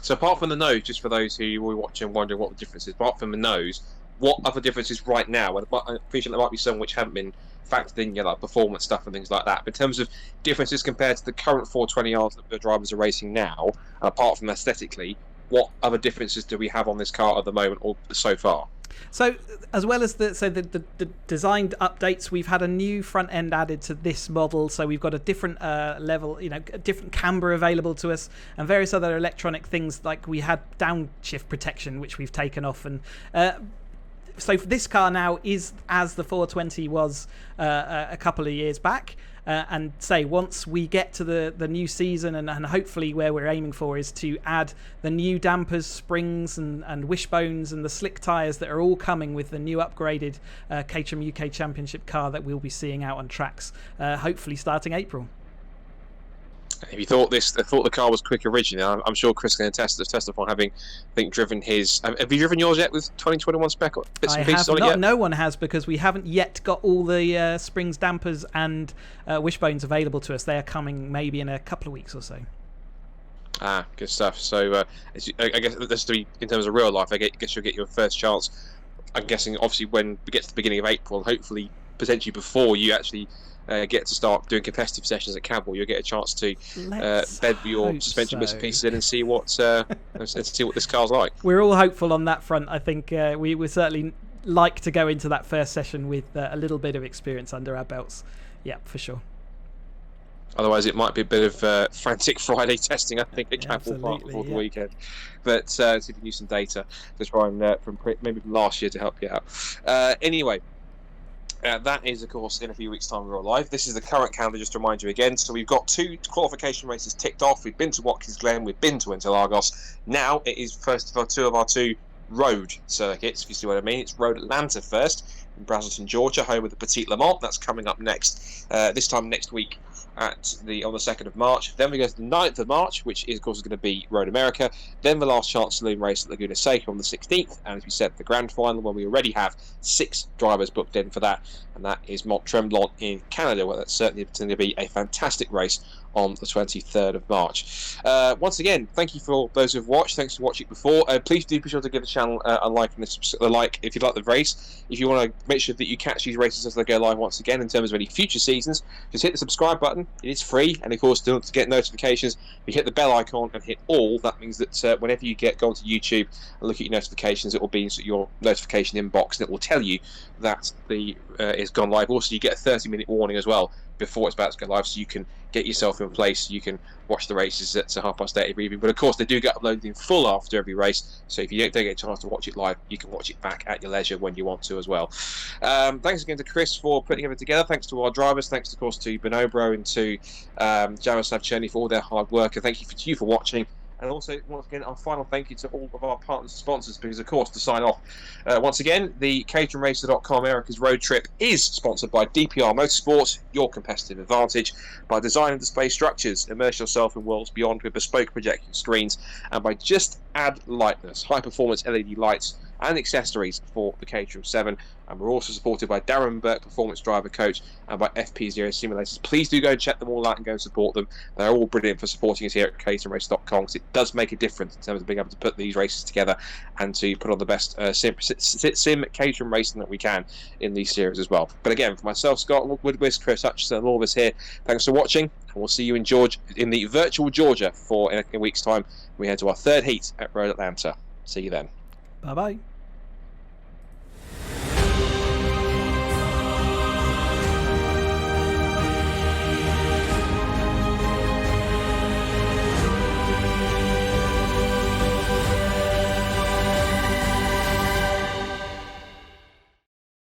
So apart from the nose, just for those who were watching and wondering what the difference is, apart from the nose, what other differences right now? And I appreciate there might be some which haven't been factored in, like performance stuff and things like that. But in terms of differences compared to the current 420Rs that the drivers are racing now, apart from aesthetically, what other differences do we have on this car at the moment or so far? So as well as the designed updates, we've had a new front end added to this model. So we've got a different level, a different camber available to us, and various other electronic things, like we had downshift protection, which we've taken off. And so this car now is as the 420 was a couple of years back. And once we get to the new season, and hopefully where we're aiming for is to add the new dampers, springs and wishbones and the slick tyres that are all coming with the new upgraded Caterham UK Championship car that we'll be seeing out on tracks, hopefully starting April. If you thought the car was quick originally, I'm sure Chris can testify, having driven his. Have you driven yours yet with 2021 spec bits and pieces on it yet? No one has, because we haven't yet got all the springs, dampers, and wishbones available to us. They are coming maybe in a couple of weeks or so. Ah, good stuff. So I guess that's in terms of real life. I guess you'll get your first chance. I'm guessing, obviously, when we get to the beginning of April, hopefully, potentially before you actually get to start doing competitive sessions at Campbell, you'll get a chance to bed your suspension bits and pieces in and see what this car's like. We're all hopeful on that front. I think we would certainly like to go into that first session with a little bit of experience under our belts. Yeah, for sure. Otherwise, it might be a bit of frantic Friday testing, I think, at Campbell Park before the weekend. But see if you can use some data to try and maybe from last year to help you out. Anyway. That is, of course, in a few weeks' time we're live. This is the current calendar, just to remind you again. So we've got 2 qualification races ticked off. We've been to Watkins Glen, we've been to Interlagos. Now it is first of our 2 road circuits, if you see what I mean. It's Road Atlanta first, in Braselton, Georgia, home of the Petit Le Mans. That's coming up next, this time next week on the 2nd of March. Then we go to the 9th of March, which is, of course, going to be Road America. Then the last chance saloon race at Laguna Seca on the 16th. And as we said, the grand final, when we already have 6 drivers booked in for that. And that is Mont Tremblant in Canada, where that's certainly going to be a fantastic race on the 23rd of March. Once again, thank you for those who've watched. Thanks for watching before. Please do be sure to give the channel a like and a like if you like the race. If you want to make sure that you catch these races as they go live once again in terms of any future seasons, just hit the subscribe button. It is free, and of course, to get notifications, you hit the bell icon and hit all. That means that whenever you go onto YouTube and look at your notifications, it will be in your notification inbox, and it will tell you that it's gone live. Also, you get a 30-minute warning as well before it's about to go live, so you can get yourself in place. You can watch the races at 8:30 every evening. But of course, they do get uploaded in full after every race, so if you don't get a chance to watch it live, you can watch it back at your leisure when you want to as well. Thanks again to Chris for putting everything together. Thanks to our drivers. Thanks, of course, to Ben O'Bro and to Jaroslav Cherny for all their hard work. And thank you to you for watching. And also, once again, our final thank you to all of our partners and sponsors, because, of course, to sign off, once again, the caterhamracer.com America's Road Trip is sponsored by DPR Motorsport, your competitive advantage, by Design and Display Structures, immerse yourself in worlds beyond with bespoke projection screens, and by Just Add Lightness, high-performance LED lights and accessories for the Caterham 7. And we're also supported by Darren, Burke, Performance Driver Coach, and by FPZero Simulators. Please do go and check them all out and go and support them. They're all brilliant for supporting us here at caterhamracer.com, because it does make a difference in terms of being able to put these races together and to put on the best sim Caterham racing that we can in these series as well. But again, for myself, Scott, Woodwiss, Chris Hutchinson, and all of us here, thanks for watching, and we'll see you in the virtual Georgia in a week's time. We head to our third heat at Road Atlanta. See you then. Bye bye.